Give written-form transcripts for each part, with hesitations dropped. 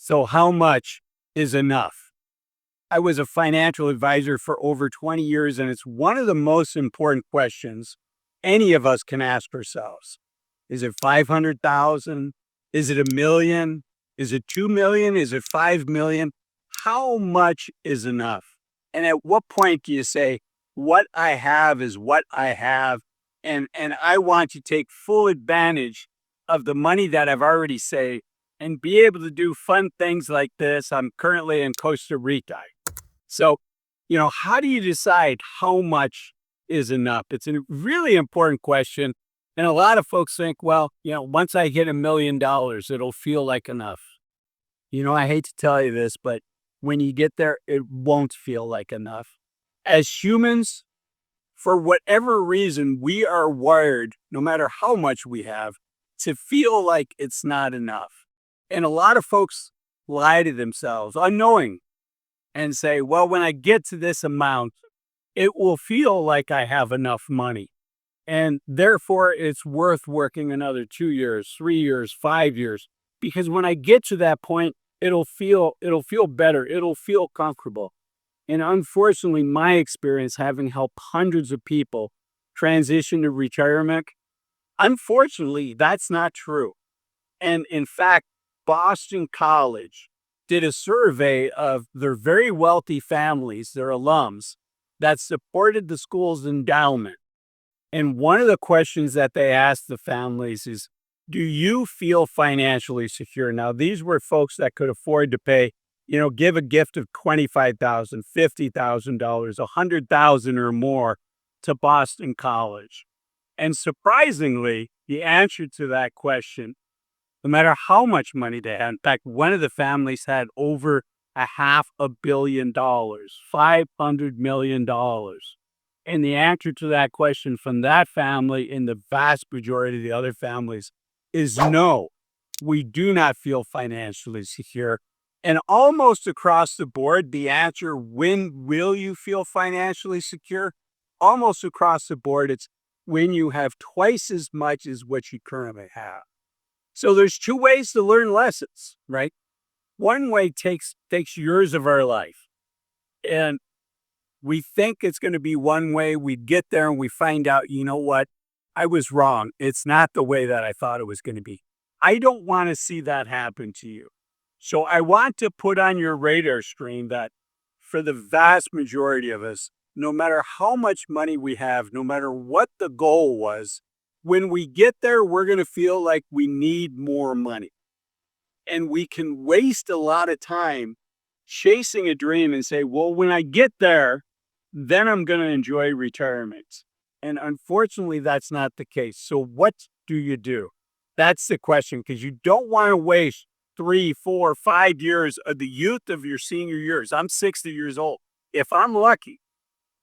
So how much is enough? I was a financial advisor for over 20 years, and it's one of the most important questions any of us can ask ourselves. Is it 500,000? Is it a million? Is it 2 million? Is it 5 million? How much is enough? And at what point do you say, what I have is what I have, and I want to take full advantage of the money that I've already saved and be able to do fun things like this? I'm currently in Costa Rica. So, how do you decide how much is enough? It's a really important question. And a lot of folks think, well, once I hit $1 million, it'll feel like enough. I hate to tell you this, but when you get there, it won't feel like enough. As humans, for whatever reason, we are wired, no matter how much we have, to feel like it's not enough. And a lot of folks lie to themselves, unknowing, and say, well, when I get to this amount, it will feel like I have enough money. And therefore, it's worth working another 2 years, 3 years, 5 years, because when I get to that point, it'll feel better. It'll feel comfortable. And unfortunately, my experience, having helped hundreds of people transition to retirement, unfortunately, that's not true. And in fact, Boston College did a survey of their very wealthy families, their alums, that supported the school's endowment. And one of the questions that they asked the families is, do you feel financially secure? Now, these were folks that could afford to pay, give a gift of $25,000, $50,000, $100,000 or more to Boston College. And surprisingly, the answer to that question, no matter how much money they had, in fact, one of the families had over $500 million, $500 million. And the answer to that question from that family and the vast majority of the other families is no, we do not feel financially secure. And almost across the board, the answer, when will you feel financially secure? Almost across the board, it's when you have twice as much as what you currently have. So there's two ways to learn lessons, right? One way takes years of our life. And we think it's going to be one way. We get there and we find out, you know what? I was wrong. It's not the way that I thought it was going to be. I don't want to see that happen to you. So I want to put on your radar screen that for the vast majority of us, no matter how much money we have, no matter what the goal was, when we get there, we're going to feel like we need more money. And we can waste a lot of time chasing a dream and say, well, when I get there, then I'm going to enjoy retirement. And unfortunately, that's not the case. So what do you do? That's the question, because you don't want to waste 3, 4, 5 years of the youth of your senior years. I'm 60 years old. If I'm lucky,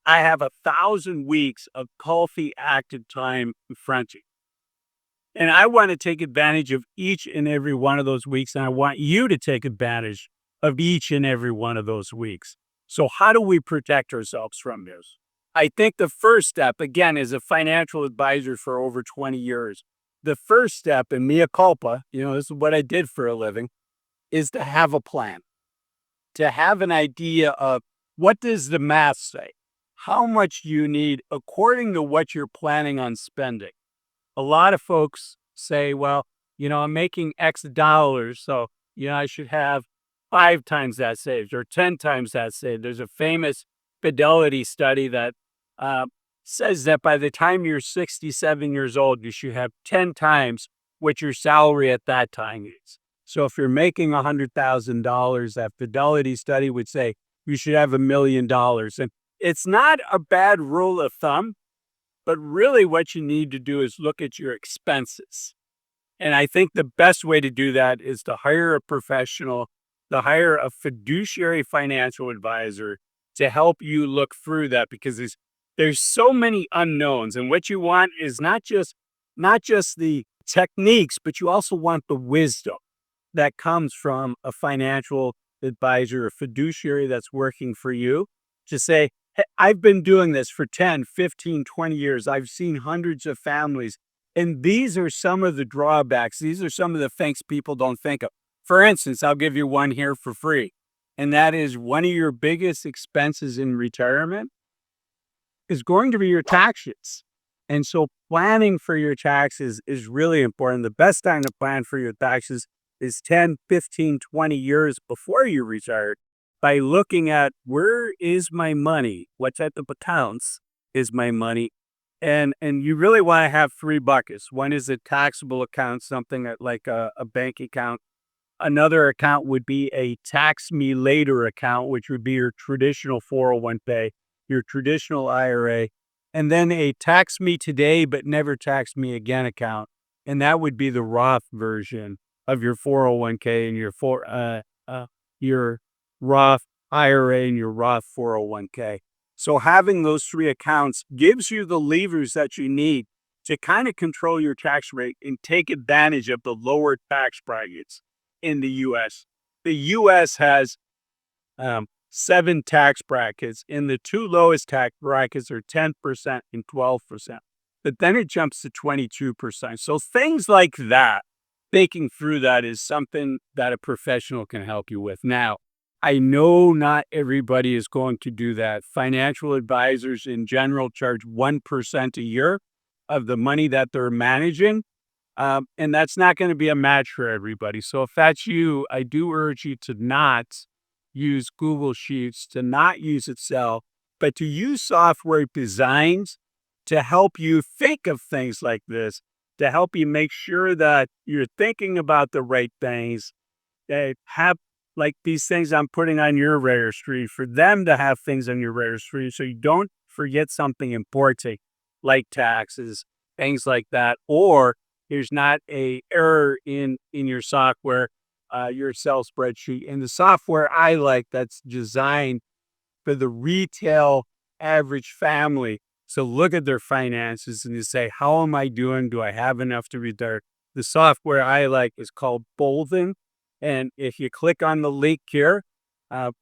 I have 1,000 weeks of healthy, active time in front of you. And I want to take advantage of each and every one of those weeks. And I want you to take advantage of each and every one of those weeks. So how do we protect ourselves from this? I think the first step, again, as a financial advisor for over 20 years, the first step, and mea culpa, this is what I did for a living, is to have a plan, to have an idea of what does the math say? How much you need according to what you're planning on spending. A lot of folks say, well, I'm making X dollars, so, I should have 5 times that saved or 10 times that saved. There's a famous fidelity study that says that by the time you're 67 years old, you should have 10 times what your salary at that time is. So if you're making $100,000, that fidelity study would say you should have $1 million. And it's not a bad rule of thumb, but really what you need to do is look at your expenses. And I think the best way to do that is to hire a professional, to hire a fiduciary financial advisor to help you look through that, because there's so many unknowns. And what you want is not just the techniques, but you also want the wisdom that comes from a financial advisor, a fiduciary that's working for you, to say, hey, I've been doing this for 10, 15, 20 years. I've seen hundreds of families. And these are some of the drawbacks. These are some of the things people don't think of. For instance, I'll give you one here for free. And that is one of your biggest expenses in retirement is going to be your taxes. And so planning for your taxes is really important. The best time to plan for your taxes is 10, 15, 20 years before you retire by looking at where is my money? What type of accounts is my money? And you really want to have three buckets. One is a taxable account, something like a bank account. Another account would be a tax me later account, which would be your traditional 401k, your traditional IRA, and then a tax me today but never tax me again account. And that would be the Roth version of your 401k and your Roth IRA and your Roth 401k. So having those three accounts gives you the levers that you need to kind of control your tax rate and take advantage of the lower tax brackets in the U.S. The U.S. has 7 tax brackets, and the two lowest tax brackets are 10% and 12%. But then it jumps to 22%. So things like that, thinking through that is something that a professional can help you with. Now, I know not everybody is going to do that. Financial advisors in general charge 1% a year of the money that they're managing. And that's not going to be a match for everybody. So if that's you, I do urge you to not use Google Sheets, to not use Excel, but to use software designed to help you think of things like this, to help you make sure that you're thinking about the right things, that have like these things I'm putting on your registry, for them to have things on your registry so you don't forget something important like taxes, things like that, or there's not a error in your software, your Excel spreadsheet. And the software I like that's designed for the retail average family. So look at their finances and you say, how am I doing? Do I have enough to retire? The software I like is called Bolden. And if you click on the link here,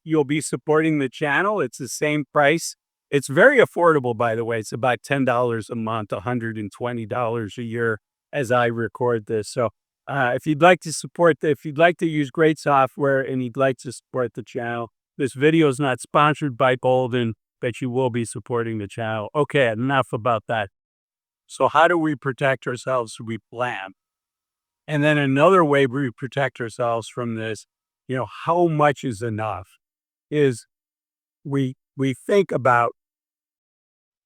you'll be supporting the channel. It's the same price. It's very affordable, by the way. It's about $10 a month, $120 a year as I record this. So if you'd like to if you'd like to use great software and you'd like to support the channel, this video is not sponsored by Bolden, but you will be supporting the channel. Okay, enough about that. So how do we protect ourselves? We plan. And then another way we protect ourselves from this, how much is enough, is we think about,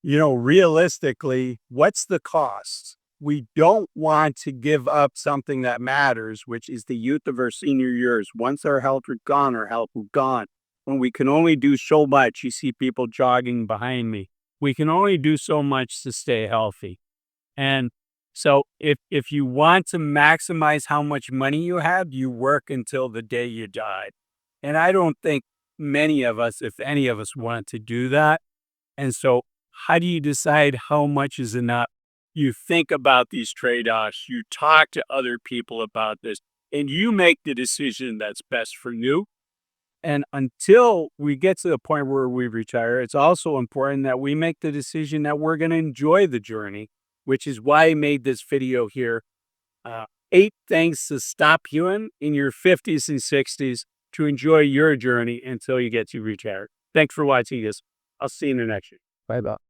realistically, what's the cost? We don't want to give up something that matters, which is the youth of our senior years. Once our health is gone, our health is gone. When we can only do so much, you see people jogging behind me. We can only do so much to stay healthy. And so if you want to maximize how much money you have, you work until the day you die. And I don't think many of us, if any of us, want to do that. And so how do you decide how much is enough? You think about these trade-offs. You talk to other people about this, and you make the decision that's best for you. And until we get to the point where we retire, it's also important that we make the decision that we're going to enjoy the journey, which is why I made this video here. 8 things to stop you in your 50s and 60s to enjoy your journey until you get to retire. Thanks for watching this. I'll see you in the next one. Bye-bye.